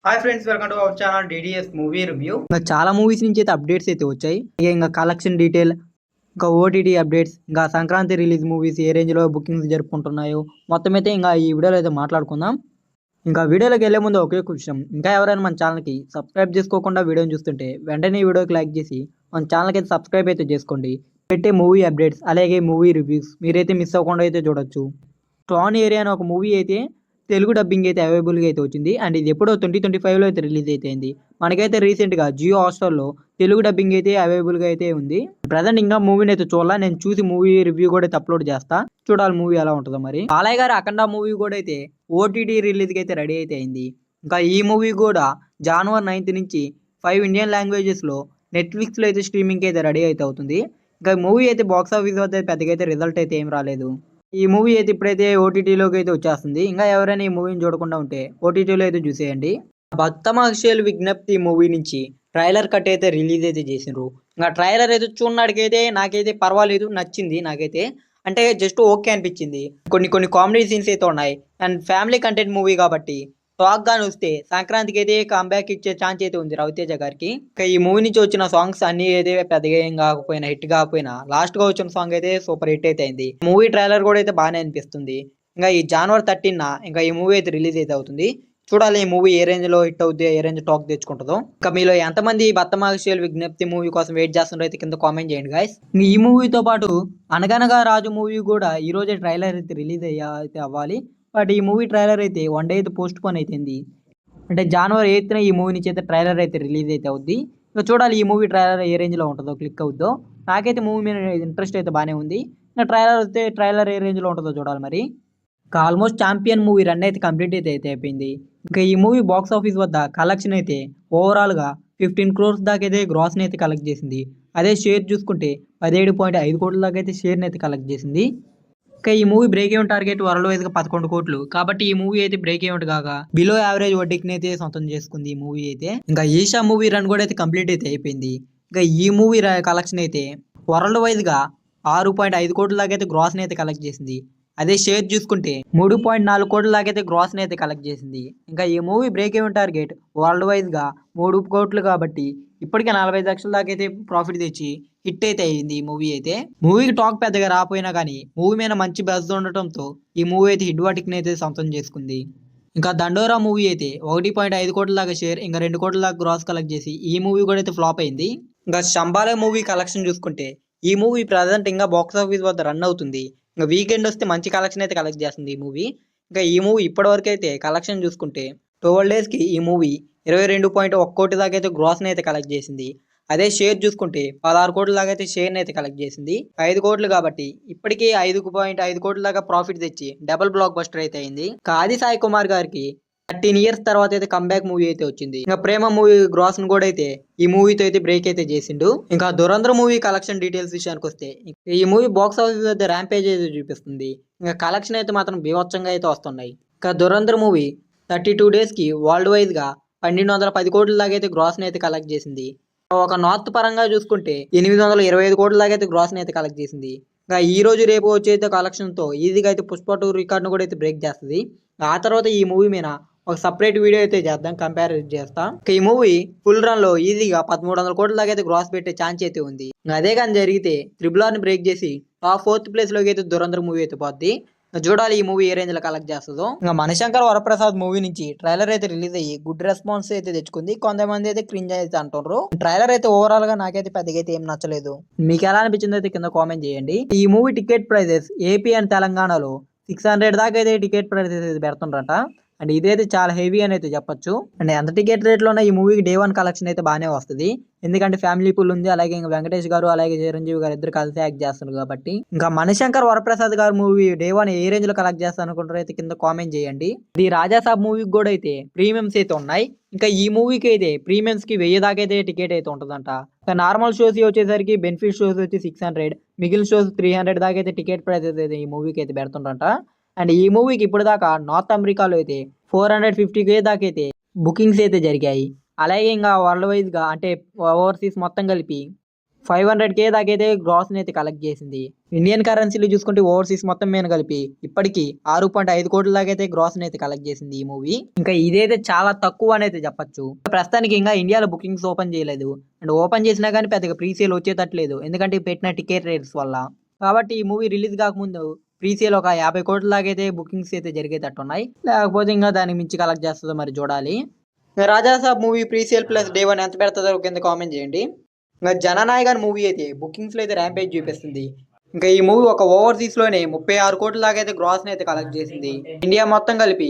Hi friends, welcome to our channel DDS movie review. ఇంకా చాలా movies నుంచి అయితే అప్డేట్స్ అయితే వచ్చాయి. ఇంకా కలెక్షన్ డీటెయిల్, ఇంకా ఓటీటీ అప్డేట్స్, ఇంకా సంక్రాంతి రిలీజ్ మూవీస్ ఏ రేంజ్లో బుకింగ్స్ జరుపుకుంటున్నాయో మొత్తం అయితే ఇంకా ఈ వీడియోలో అయితే మాట్లాడుకుందాం. ఇంకా వీడియోలోకి వెళ్ళే ముందు ఒకే విషయం, ఇంకా ఎవరైనా మన ఛానల్కి సబ్స్క్రైబ్ చేసుకోకుండా వీడియోని చూస్తుంటే వెంటనే ఈ వీడియోకి లైక్ చేసి మన ఛానల్కి అయితే సబ్స్క్రైబ్ అయితే చేసుకోండి. పెట్టే మూవీ అప్డేట్స్ అలాగే మూవీ రివ్యూస్ మీరైతే మిస్ అవ్వకుండా అయితే చూడొచ్చు. ట్రాన్ ఏరియా అని ఒక మూవీ అయితే తెలుగు డబ్బింగ్ అయితే అవైలబుల్గా అయితే వచ్చింది. అండ్ ఇది ఎప్పుడో 2025లో అయితే రిలీజ్ అయితే అయింది. మనకైతే రీసెంట్గా జియో హాట్‌స్టార్‌లో తెలుగు డబ్బింగ్ అయితే అవైలబుల్గా అయితే ఉంది. ప్రజెంట్ ఇంకా మూవీని అయితే చూడాలా, నేను చూసి మూవీ రివ్యూ కూడా అయితే అప్లోడ్ చేస్తా. చూడాలి మూవీ ఎలా ఉంటుందో. మరి బాలయ్య గారు అఖండ మూవీ కూడా అయితే ఓటీటీ రిలీజ్కి అయితే రెడీ అయితే అయింది. ఇంకా ఈ మూవీ కూడా జనవరి 9 నుంచి 5 ఇండియన్ లాంగ్వేజెస్లో నెట్ఫ్లిక్స్లో అయితే స్ట్రీమింగ్కి అయితే రెడీ అయితే అవుతుంది. ఇంకా మూవీ అయితే బాక్స్ ఆఫీస్ వద్ద పెద్దగా అయితే రిజల్ట్ అయితే ఏం రాలేదు. ఈ మూవీ అయితే ఇప్పుడైతే ఓటీటీలోకి అయితే వచ్చేస్తుంది. ఇంకా ఎవరైనా ఈ మూవీని చూడకుండా ఉంటే ఓటీటీలో అయితే చూసేయండి. భక్తమహర్షుల విజ్ఞప్తి మూవీ నుంచి ట్రైలర్ కట్ అయితే రిలీజ్ అయితే చేసిండ్రు. ఇంకా ట్రైలర్ అయితే చూడడానికైతే నాకైతే పర్వాలేదు, నచ్చింది నాకైతే. అంటే జస్ట్ ఓకే అనిపించింది. కొన్ని కామెడీ సీన్స్ అయితే ఉన్నాయి. అండ్ ఫ్యామిలీ కంటెంట్ మూవీ కాబట్టి టాక్ గాని వస్తే సంక్రాంతికి అయితే కంబ్యాక్ ఇచ్చే ఛాన్స్ అయితే ఉంది రవితేజ గారికి. ఇంకా ఈ మూవీ నుంచి వచ్చిన సాంగ్స్ అన్ని అయితే పెద్దగా ఏం కాకపోయినా, హిట్ కాకపోయినా, లాస్ట్ గా వచ్చిన సాంగ్ అయితే సూపర్ హిట్ అయితే అయింది. మూవీ ట్రైలర్ కూడా అయితే బాగానే అనిపిస్తుంది. ఇంకా ఈ జనవరి 13న ఇంకా ఈ మూవీ అయితే రిలీజ్ అయితే అవుతుంది. చూడాలి ఈ మూవీ ఏ రేంజ్ లో హిట్ అవుద్ది, ఏ రేంజ్ టాక్ తెచ్చుకుంటుందో. ఇంకా మీలో ఎంతమంది భక్తమహర్షుల విజ్ఞప్తి మూవీ కోసం వెయిట్ చేస్తున్నారో అయితే కింద కామెంట్ చేయండి గైస్. ఈ మూవీతో పాటు అనగనగా రాజు మూవీ కూడా ఈ రోజే ట్రైలర్ అయితే రిలీజ్ అయితే అవ్వాలి. బట్ ఈ మూవీ ట్రైలర్ అయితే 1 డే అయితే పోస్ట్ పోన్ అయిపోయింది. అంటే జనవరి 8న ఈ మూవీ నుంచి అయితే ట్రైలర్ అయితే రిలీజ్ అయితే అవుద్ది. ఇంకా చూడాలి ఈ మూవీ ట్రైలర్ ఏ రేంజ్లో ఉంటుందో, క్లిక్ అవుద్దో. నాకైతే మూవీ మీద ఇంట్రెస్ట్ అయితే బాగానే ఉంది. ఇంకా ట్రైలర్ వస్తే ట్రైలర్ ఏ రేంజ్లో ఉంటుందో చూడాలి. మరి ఇంకా ఆల్మోస్ట్ ఛాంపియన్ మూవీ రన్ అయితే కంప్లీట్ అయితే అయిపోయింది. ఇంకా ఈ మూవీ బాక్స్ ఆఫీస్ వద్ద కలెక్షన్ అయితే ఓవరాల్గా 15 crores దాకా అయితే గ్రాస్ని అయితే కలెక్ట్ చేసింది. అదే షేర్ చూసుకుంటే 17.5 కోట్ల దాకా అయితే షేర్ని అయితే కలెక్ట్ చేసింది. ఇంకా ఈ movie break even target world wise గా 11 కోట్లు. కాబట్టి ఈ మూవీ అయితే బ్రేక్ ఈవెన్ కాగా బిలో యావరేజ్ వడ్డీకి అయితే సొంతం చేసుకుంది ఈ మూవీ అయితే. ఇంకా ఈషా మూవీ రన్ కూడా అయితే కంప్లీట్ అయితే అయిపోయింది. ఇంకా ఈ మూవీ కలెక్షన్ అయితే వరల్డ్ వైజ్ గా 6.5 కోట్ల దాకా అయితే గ్రాస్ ని అయితే కలెక్ట్ చేసింది. అదే షేర్ చూసుకుంటే 3.4 కోట్ల దాకా అయితే గ్రాస్ ని అయితే కలెక్ట్ చేసింది. ఇంకా ఈ movie break even target world wise గా 3 కోట్లు కాబట్టి ఇప్పటికే 45 లక్షల దాకా అయితే ప్రాఫిట్ తెచ్చి హిట్ అయితే అయింది ఈ మూవీ అయితే. మూవీకి టాక్ పెద్దగా రాపోయినా కానీ మూవీ మీద మంచి బజ్ ఉండటంతో ఈ మూవీ అయితే హిట్ వాటికి అయితే సొంతం చేసుకుంది. ఇంకా దండోరా మూవీ అయితే 1.5 కోట్ల దాకా షేర్, ఇంకా 2 కోట్ల దాకా గ్రాస్ కలెక్ట్ చేసి ఈ మూవీ కూడా అయితే ఫ్లాప్ అయింది. ఇంకా శంబాలే మూవీ కలెక్షన్ చూసుకుంటే ఈ మూవీ ప్రజెంట్ ఇంకా బాక్స్ ఆఫీస్ వద్ద రన్ అవుతుంది. ఇంకా వీకెండ్ వస్తే మంచి కలెక్షన్ అయితే కలెక్ట్ చేస్తుంది ఈ మూవీ. ఇంకా ఈ మూవీ ఇప్పటివరకు అయితే కలెక్షన్ చూసుకుంటే 12 డేస్కి ఈ మూవీ 22.1 కోటి దాకా అయితే గ్రాస్ని అయితే కలెక్ట్ చేసింది. అదే షేర్ చూసుకుంటే 16 కోట్ల దాకా అయితే షేర్ని అయితే కలెక్ట్ చేసింది. 5 కోట్లు కాబట్టి ఇప్పటికీ 5.5 కోట్ల దాకా ప్రాఫిట్ తెచ్చి డబుల్ బ్లాక్ బస్టర్ అయితే అయింది. ఆది సాయి కుమార్ గారికి 13 years తర్వాత అయితే కంబ్యాక్ మూవీ అయితే వచ్చింది. ఇంకా ప్రేమ మూవీ గ్రాస్ ను కూడా అయితే ఈ మూవీతో అయితే బ్రేక్ అయితే చేసిండు. ఇంకా దురంధ్ర మూవీ కలెక్షన్ డీటెయిల్స్ విషయానికి వస్తే ఈ మూవీ బాక్స్ ఆఫీస్ వద్ద ర్యాంపేజ్ అయితే చూపిస్తుంది. ఇంకా కలెక్షన్ అయితే మాత్రం బీభత్సంగా అయితే వస్తున్నాయి. ఇంకా దురంధ్ర మూవీ 32 డేస్కి వరల్డ్ వైజ్ గా 1210 కోట్ల దాకా అయితే గ్రాస్ ని అయితే కలెక్ట్ చేసింది. ఒక నార్త్ పరంగా చూసుకుంటే 825 కోట్ల దాకా అయితే గ్రాస్ ని అయితే కలెక్ట్ చేసింది. ఇంకా ఈ రోజు రేపు వచ్చే కలెక్షన్ తో ఈజీగా అయితే పుష్ప 2 రికార్డును కూడా అయితే బ్రేక్ చేస్తుంది. ఆ తర్వాత ఈ మూవీ మీద ఒక సపరేట్ వీడియో అయితే చేద్దాం, కంపేర్ చేస్తాం. ఈ మూవీ ఫుల్ రన్ లో ఈజీగా 1300 కోట్ల దాకా అయితే గ్రాస్ పెట్టే ఛాన్స్ అయితే ఉంది. అదే కానీ జరిగితే త్రిబుల్ ఆర్ ని బ్రేక్ చేసి టాప్ 4th ప్లేస్ లోకి అయితే దురంధ్ర మూవీ అయితే పోద్ది. చూడాలి ఈ మూవీ ఏ రేంజ్ లో కలెక్ట్ చేస్తుందో. ఇంకా మణిశంకర్ వరప్రసాద్ మూవీ నుంచి ట్రైలర్ అయితే రిలీజ్ అయ్యి గుడ్ రెస్పాన్స్ అయితే తెచ్చుకుంది. కొంతమంది అయితే క్రింజ్ అయితే అంటున్నారు. ట్రైలర్ అయితే ఓవరాల్ గా నాకైతే పెద్దగా అయితే ఏం నచ్చలేదు. మీకు ఎలా అనిపించింది అయితే కింద కామెంట్ చేయండి. ఈ movie ticket prices AP and తెలంగాణలో 600 దాకా అయితే టికెట్ ప్రైజెస్ అయితే పెడుతుండ్రట. అండ్ ఇదైతే చాలా హెవీ అని అయితే చెప్పొచ్చు. అండ్ ఎంత టికెట్ రేట్లోనే ఈ మూవీకి డే 1 కలెక్షన్ అయితే బాగానే వస్తుంది. ఎందుకంటే ఫ్యామిలీ పూల్ ఉంది, అలాగే ఇంకా వెంకటేష్ గారు అలాగే చిరంజీవి గారు ఇద్దరు కలిసి యాక్ట్ చేస్తున్నారు కాబట్టి. ఇంకా మణిశంకర్ వరప్రసాద్ గారు మూవీ డే 1 ఏ రేంజ్ లో కలెక్ట్ చేస్తారు అనుకుంటారు అయితే కింద కామెంట్ చేయండి. ఈ రాజాసాబ్ మూవీకి కూడా అయితే ప్రీమియమ్స్ అయితే ఉన్నాయి. ఇంకా ఈ మూవీకి అయితే ప్రీమియమ్స్ కి 1000 దాకా అయితే టికెట్ అయితే ఉంటుందంట. ఇంకా నార్మల్ షోస్ వచ్చేసరికి బెనిఫిట్ షోస్ వచ్చి 600, మిగిలిన షోస్ 300 దాకా అయితే టికెట్ ప్రైస్ అయితే ఈ మూవీకి అయితే పెడుతుంటారంట. అండ్ ఈ మూవీకి ఇప్పుడు దాకా నార్త్ అమెరికాలో అయితే 450K దాకా అయితే బుకింగ్స్ అయితే జరిగాయి. అలాగే ఇంకా వరల్డ్ వైజ్ గా అంటే ఓవర్సీస్ మొత్తం కలిపి 500K దాకా అయితే గ్రాస్ అయితే కలెక్ట్ చేసింది. ఇండియన్ కరెన్సీలు చూసుకుంటే ఓవర్సీస్ మొత్తం మీద కలిపి ఇప్పటికి 6.5 కోట్ల దాకా అయితే గ్రాస్ అయితే కలెక్ట్ చేసింది ఈ మూవీ. ఇంకా ఇదైతే చాలా తక్కువ అని అయితే చెప్పొచ్చు. ప్రస్తుతానికి ఇంకా ఇండియాలో బుకింగ్స్ ఓపెన్ చేయలేదు. అండ్ ఓపెన్ చేసినా కానీ పెద్దగా ప్రీసేల్ వచ్చేటట్లేదు, ఎందుకంటే పెట్టిన టికెట్ రేట్స్ వల్ల. కాబట్టి ఈ మూవీ రిలీజ్ కాకముందు ప్రీసేల్ ఒక 50 కోట్ల దాకా అయితే బుకింగ్స్ అయితే జరిగేటట్టున్నాయి. లేకపోతే ఇంకా దానికి మించి కలెక్ట్ చేస్తుందో మరి చూడాలి. Raja Saab movie presale plus day 1 ఎంత పెడుతుందో కింద కామెంట్ చేయండి. ఇంకా జననాయకన్ మూవీ అయితే బుకింగ్స్లో అయితే ర్యాంపేజ్ చూపిస్తుంది. ఇంకా ఈ మూవీ ఒక ఓవర్సీస్లోనే 36 కోట్ల దాకా అయితే గ్రాస్ని అయితే కలెక్ట్ చేసింది. ఇండియా మొత్తం కలిపి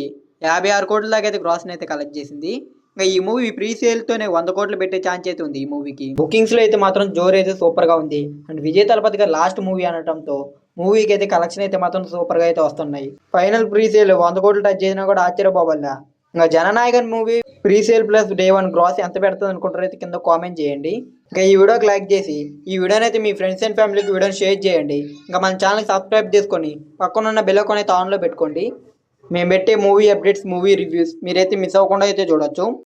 56 కోట్ల దాకా అయితే గ్రాస్ని అయితే కలెక్ట్ చేసింది. ఇంకా ఈ మూవీ ప్రీసేల్తోనే 100 కోట్లు పెట్టే ఛాన్స్ అయితే ఉంది ఈ మూవీకి. బుకింగ్స్లో అయితే మాత్రం జోర్ అయితే సూపర్గా ఉంది. అండ్ విజయ్ తలపతి గారు లాస్ట్ మూవీ అనడంతో మూవీకి అయితే కలెక్షన్ అయితే మాత్రం సూపర్గా అయితే వస్తున్నాయి. ఫైనల్ ప్రీసేల్ 100 కోట్లు టచ్ చేసినా కూడా ఆశ్చర్యపోవాలా. ఇంకా Jana Nayagan movie presale plus day 1 gross ఎంత పెడుతుంది అనుకుంటారో అయితే కింద కామెంట్ చేయండి. ఇంకా ఈ వీడియోకి లైక్ చేసి ఈ వీడియోని అయితే మీ ఫ్రెండ్స్ అండ్ ఫ్యామిలీకి వీడియోని షేర్ చేయండి. ఇంకా మన ఛానల్కి సబ్స్క్రైబ్ చేసుకొని పక్కన ఉన్న బెల్ ఐకాన్ అయితే ఆన్లో పెట్టుకోండి. మేము పెట్టే మూవీ అప్డేట్స్, మూవీ రివ్యూస్ మీరైతే మిస్ అవ్వకుండా అయితే చూడొచ్చు.